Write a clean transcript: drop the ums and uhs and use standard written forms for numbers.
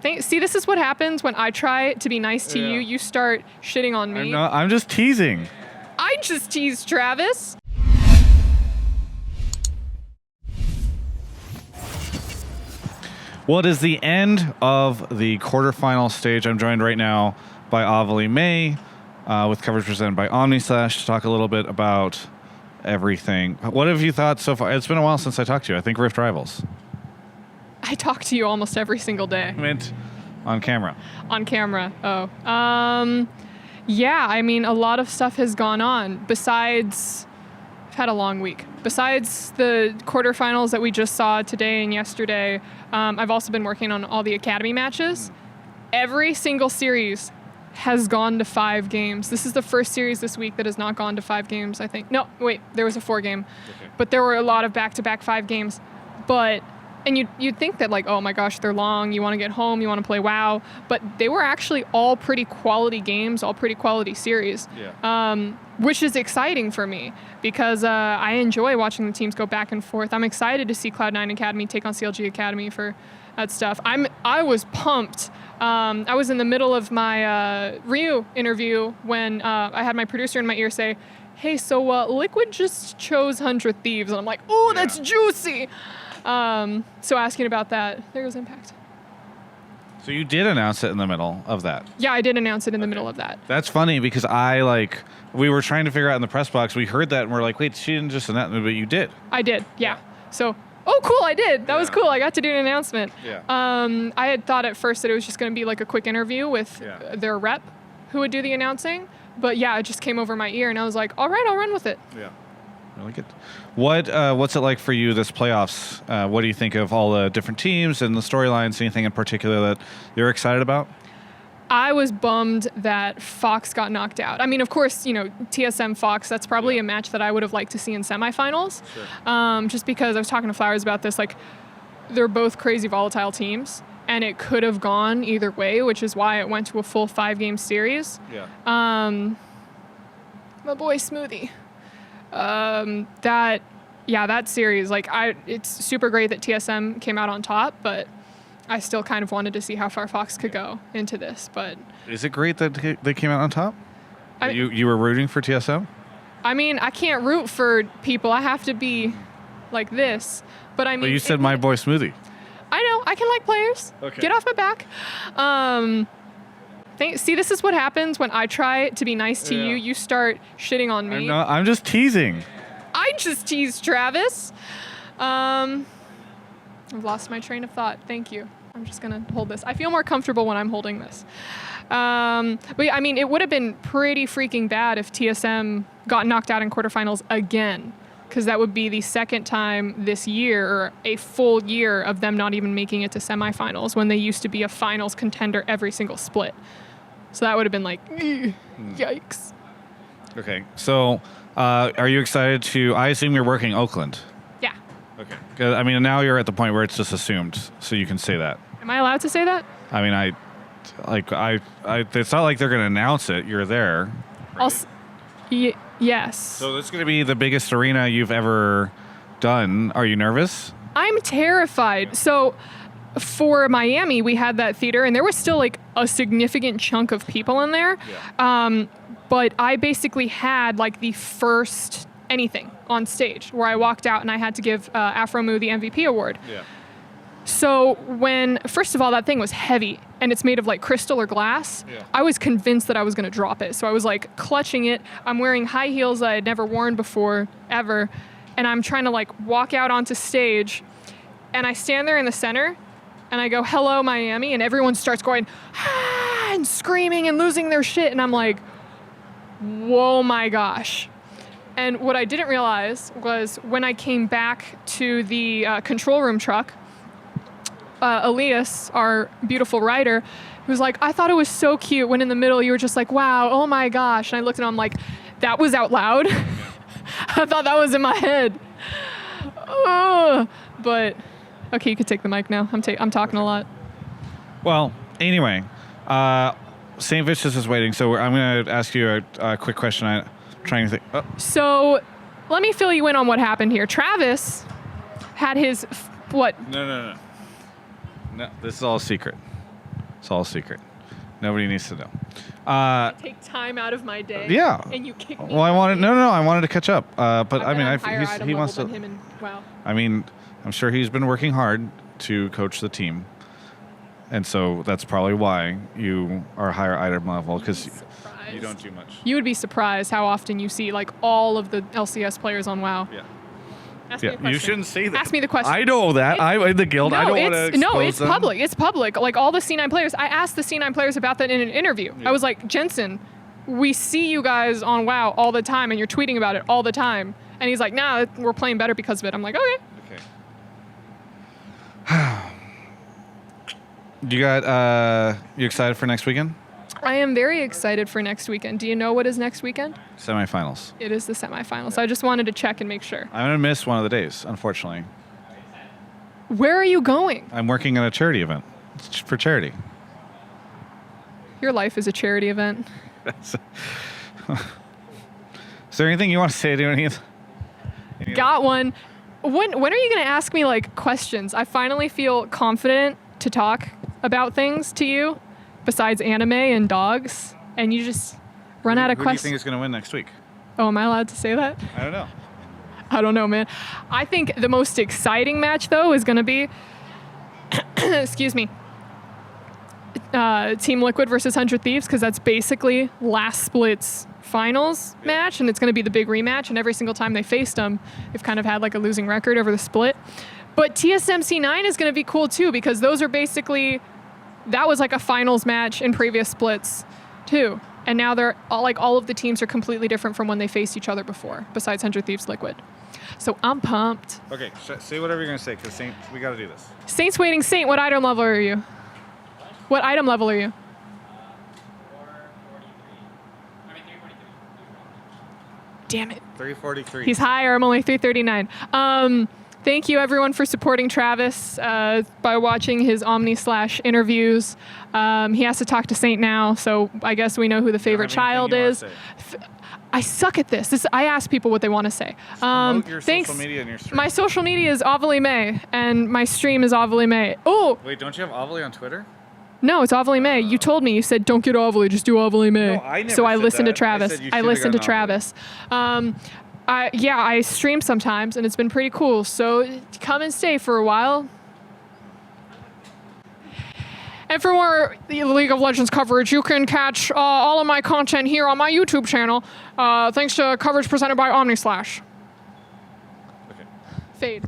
See, this is what happens when I try to be nice to you. You start shitting on me. I'm just teasing. I just teased Travis. Well, it is the end of the quarterfinal stage. I'm joined right now by Ovilee May, with coverage presented by OmniSlash, to talk a little bit about everything. What have you thought so far? It's been a while since I talked to you. I think Rift Rivals. I talk to you almost every single day. I meant on camera. On camera. Oh. Yeah, I mean, a lot of stuff has gone on. Besides, I've had a long week. Besides the quarterfinals that we just saw today and yesterday, I've also been working on all the Academy matches. Every single series has gone to 5 games. This is the first series this week that has not gone to 5 games, I think. No, wait, there was a 4 game. Okay. But there were a lot of back-to-back 5 games. And you'd think that, like, oh my gosh, they're long, you want to get home, you want to play WoW. But they were actually all pretty quality games, all pretty quality series. Yeah. Which is exciting for me because I enjoy watching the teams go back and forth. I'm excited to see Cloud9 Academy take on CLG Academy for that stuff. I was pumped. I was in the middle of my Ryu interview when I had my producer in my ear say, hey, so Liquid just chose 100 Thieves. And I'm like, oh, that's juicy. So asking about that, there goes Impact. So you did announce it in the middle of that? Yeah, I did announce it in the middle of that. That's funny because we were trying to figure out in the press box, we heard that and we're like, wait, she didn't just announce it, but you did. I did, yeah. So, oh, cool, I did. That was cool. I got to do an announcement. Yeah. I had thought at first that it was just going to be like a quick interview with their rep who would do the announcing. But yeah, it just came over my ear and I was like, all right, I'll run with it. Yeah. Really good. What's it like for you this playoffs? What do you think of all the different teams and the storylines? Anything in particular that you're excited about? I was bummed that Fox got knocked out. I mean, of course, TSM Fox, that's probably a match that I would have liked to see in semifinals. Sure. Just because I was talking to Flowers about this, like, they're both crazy volatile teams and it could have gone either way, which is why it went to a full 5-game series. Yeah. My boy Smoothie. That series, like, it's super great that TSM came out on top, but I still kind of wanted to see how far Fox could go into this. But is it great that they came out on top? You were rooting for TSM? I mean, I can't root for people. I have to be like this. But I mean, well, you said my boy Smoothie. I know. I can like players. Okay. Get off my back. See, this is what happens when I try to be nice to you. You start shitting on me. I'm just teasing. I just teased Travis. I've lost my train of thought. Thank you. I'm just going to hold this. I feel more comfortable when I'm holding this. But yeah, I mean, it would have been pretty freaking bad if TSM got knocked out in quarterfinals again, because that would be the second time this year, or a full year, of them not even making it to semifinals when they used to be a finals contender every single split. So that would have been like, yikes. Okay, so are you excited to, I assume you're working Oakland? Yeah. Okay. 'Cause, I mean, now you're at the point where it's just assumed, so you can say that. Am I allowed to say that? I mean, it's not like they're going to announce it. You're there. Right? Yes. So it's going to be the biggest arena you've ever done. Are you nervous? I'm terrified. So for Miami, we had that theater, and there was still like a significant chunk of people in there. Yeah. But I basically had like the first anything on stage where I walked out and I had to give Afromu the MVP award. Yeah. So first of all, that thing was heavy and it's made of like crystal or glass. Yeah. I was convinced that I was going to drop it. So I was like clutching it. I'm wearing high heels that I had never worn before, ever. And I'm trying to like walk out onto stage and I stand there in the center and I go, hello, Miami. And everyone starts going, ah, and screaming and losing their shit. And I'm like, whoa, my gosh. And what I didn't realize was when I came back to the control room truck, Elias, our beautiful writer, was like, I thought it was so cute when in the middle you were just like, wow, oh my gosh. And I looked at him, I'm like, that was out loud? I thought that was in my head. But, okay, you could take the mic now. I'm talking a lot. Well, anyway, St. Vicious is waiting, so I'm going to ask you a quick question. I'm trying to think. Oh. So let me fill you in on what happened here. Travis had his, what? No, this is all a secret. It's all a secret. Nobody needs to know. I take time out of my day. Yeah. And you kick me. Well, I wanted to catch up. But I mean, he wants to. Wow. I mean, I'm sure he's been working hard to coach the team, and so that's probably why you are higher item level, because you don't do much. You would be surprised how often you see like all of the LCS players on WoW. Yeah. Ask me a question. You shouldn't say that. Ask me the question. I know that. I'm in the guild. I don't want to expose No, it's them. public. It's public. Like all the C9 players. I asked the C9 players about that in an interview. Yeah. I was like, Jensen, we see you guys on WoW all the time, and you're tweeting about it all the time. And he's like, nah, we're playing better because of it. I'm like, okay. You excited for next weekend? I am very excited for next weekend. Do you know what is next weekend? Semifinals. It is the semifinals. So I just wanted to check and make sure. I'm gonna miss one of the days, unfortunately. Where are you going? I'm working at a charity event. It's for charity. Your life is a charity event. Is there anything you want to say to any of Got one. When are you going to ask me like questions? I finally feel confident to talk about things to you besides anime and dogs, and you just run out of Who do you questions. think is going to win next week? Oh, am I allowed to say that? I don't know. I don't know, man. I think the most exciting match, though, is going to be, excuse me, Team Liquid versus 100 Thieves, because that's basically last split's finals match, and it's going to be the big rematch, and every single time they faced them, they've kind of had like a losing record over the split. But TSMC9 is going to be cool, too, because those are basically, that was like a finals match in previous splits, too. And now they're all of the teams are completely different from when they faced each other before, besides 100 Thieves Liquid. So I'm pumped. Okay, say whatever you're going to say, because we got to do this. Saints waiting Saint, what item level are you? What item level are you? 343. Damn it. 343. He's higher. I'm only 339. Thank you, everyone, for supporting Travis by watching his Omni/interviews. He has to talk to Saint now, so I guess we know who the favorite child is. I suck at this. I ask people what they want to say. Promote your Thanks. social media and your stream. My social media is Ovilee May, and my stream is Ovilee May. Oh! Wait, don't you have Ovilee on Twitter? No, it's Ovilee May. You told me. You said, don't get Ovilee, just do Ovilee May. No, I never so I said listened that. to Travis. I said you I should've listened to gotten Travis. I stream sometimes, and it's been pretty cool. So come and stay for a while. And for more League of Legends coverage, you can catch all of my content here on my YouTube channel, thanks to coverage presented by Omni/. Okay. Fade.